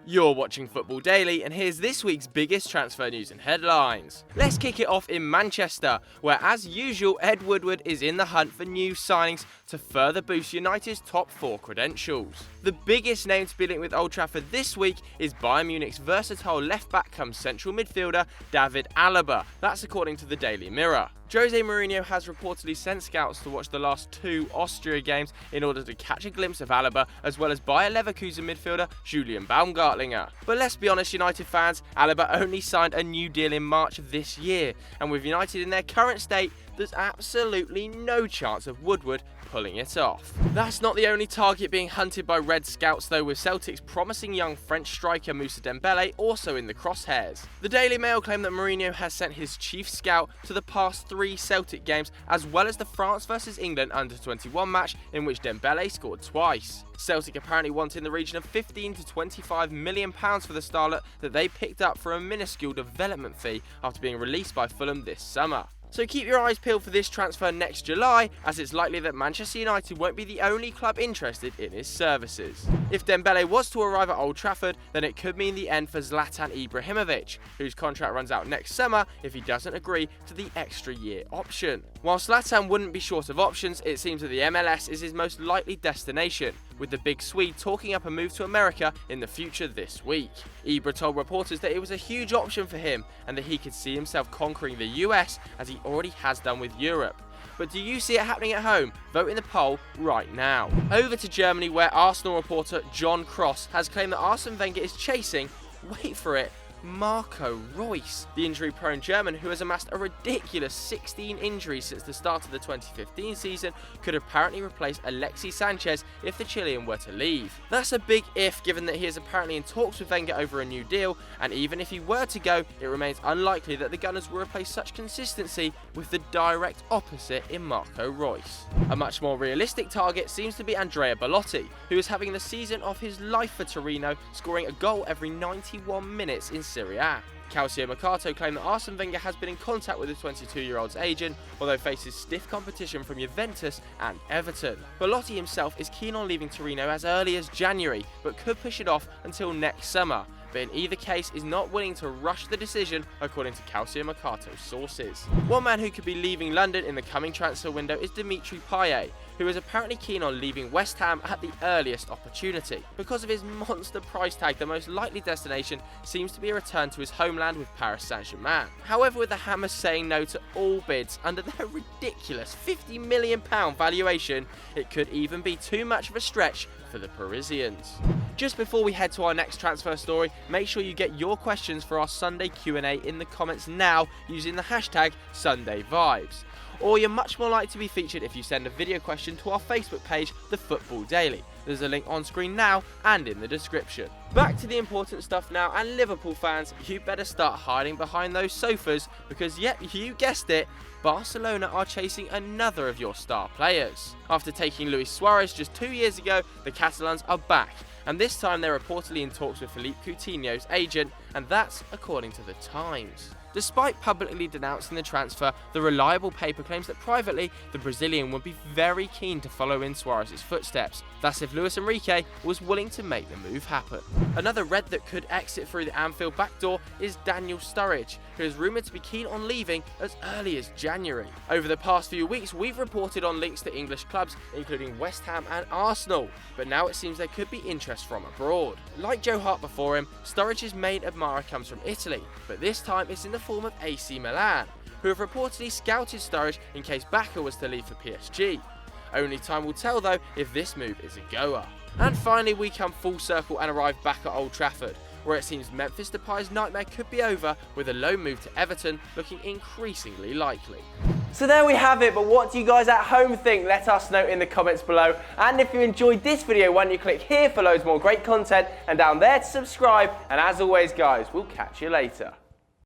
You're watching Football Daily, and here's this week's biggest transfer news and headlines. Let's kick it off in Manchester, where as usual Ed Woodward is in the hunt for new signings to further boost United's top 4 credentials. The biggest name to be linked with Old Trafford this week is Bayern Munich's versatile left-back come central midfielder David Alaba, that's according to the Daily Mirror. Jose Mourinho has reportedly sent scouts to watch the last 2 Austria games in order to catch a glimpse of Alaba, as well as Bayer Leverkusen midfielder Julian Baumgartlinger. But let's be honest, United fans, Alaba only signed a new deal in March of this year, and with United in their current state, there's absolutely no chance of Woodward pulling it off. That's not the only target being hunted by Red Scouts though, with Celtic's promising young French striker Moussa Dembele also in the crosshairs. The Daily Mail claimed that Mourinho has sent his chief scout to the past 3 Celtic games, as well as the France vs England under-21 match in which Dembele scored twice. Celtic apparently want in the region of 15 to 25 million pounds for the starlet that they picked up for a minuscule development fee after being released by Fulham this summer. So keep your eyes peeled for this transfer next July, as it's likely that Manchester United won't be the only club interested in his services. If Dembele was to arrive at Old Trafford, then it could mean the end for Zlatan Ibrahimovic, whose contract runs out next summer if he doesn't agree to the extra year option. While Zlatan wouldn't be short of options, it seems that the MLS is his most likely destination, with the big Swede talking up a move to America in the future this week. Ibra told reporters that it was a huge option for him and that he could see himself conquering the US as he already has done with Europe. But do you see it happening at home? Vote in the poll right now. Over to Germany, where Arsenal reporter John Cross has claimed that Arsene Wenger is chasing, wait for it, Marco Reus, the injury-prone German who has amassed a ridiculous 16 injuries since the start of the 2015 season, could apparently replace Alexis Sanchez if the Chilean were to leave. That's a big if, given that he is apparently in talks with Wenger over a new deal, and even if he were to go, it remains unlikely that the Gunners will replace such consistency with the direct opposite in Marco Reus. A much more realistic target seems to be Andrea Belotti, who is having the season of his life for Torino, scoring a goal every 91 minutes in Serie A. Calcio Mercato claimed that Arsene Wenger has been in contact with the 22-year-old's agent, although faces stiff competition from Juventus and Everton. Belotti himself is keen on leaving Torino as early as January, but could push it off until next summer, but in either case is not willing to rush the decision, according to Calcio Mercato sources. One man who could be leaving London in the coming transfer window is Dimitri Payet, who is apparently keen on leaving West Ham at the earliest opportunity. Because of his monster price tag, the most likely destination seems to be a return to his homeland with Paris Saint-Germain. However, with the Hammers saying no to all bids under their ridiculous £50 million valuation, it could even be too much of a stretch for the Parisians. Just before we head to our next transfer story, make sure you get your questions for our Sunday Q&A in the comments now using the hashtag SundayVibes. Or you're much more likely to be featured if you send a video question to our Facebook page, The Football Daily. There's a link on screen now and in the description. Back to the important stuff now, and Liverpool fans, you better start hiding behind those sofas because, yep, you guessed it, Barcelona are chasing another of your star players. After taking Luis Suarez just 2 years ago, the Catalans are back, and this time they're reportedly in talks with Philippe Coutinho's agent, and that's according to the Times. Despite publicly denouncing the transfer, the reliable paper claims that privately, the Brazilian would be very keen to follow in Suarez's footsteps. That's if Luis Enrique was willing to make the move happen. Another red that could exit through the Anfield backdoor is Daniel Sturridge, who is rumoured to be keen on leaving as early as January. Over the past few weeks, we've reported on links to English clubs, including West Ham and Arsenal, but now it seems there could be interest from abroad. Like Joe Hart before him, Sturridge's main admirer comes from Italy, but this time it's in the form of AC Milan, who have reportedly scouted Sturridge in case Bacca was to leave for PSG. Only time will tell though if this move is a goer. And finally we come full circle and arrive back at Old Trafford, where it seems Memphis Depay's nightmare could be over, with a loan move to Everton looking increasingly likely. So there we have it, but what do you guys at home think? Let us know in the comments below. And if you enjoyed this video, why don't you click here for loads more great content and down there to subscribe. And as always guys, we'll catch you later.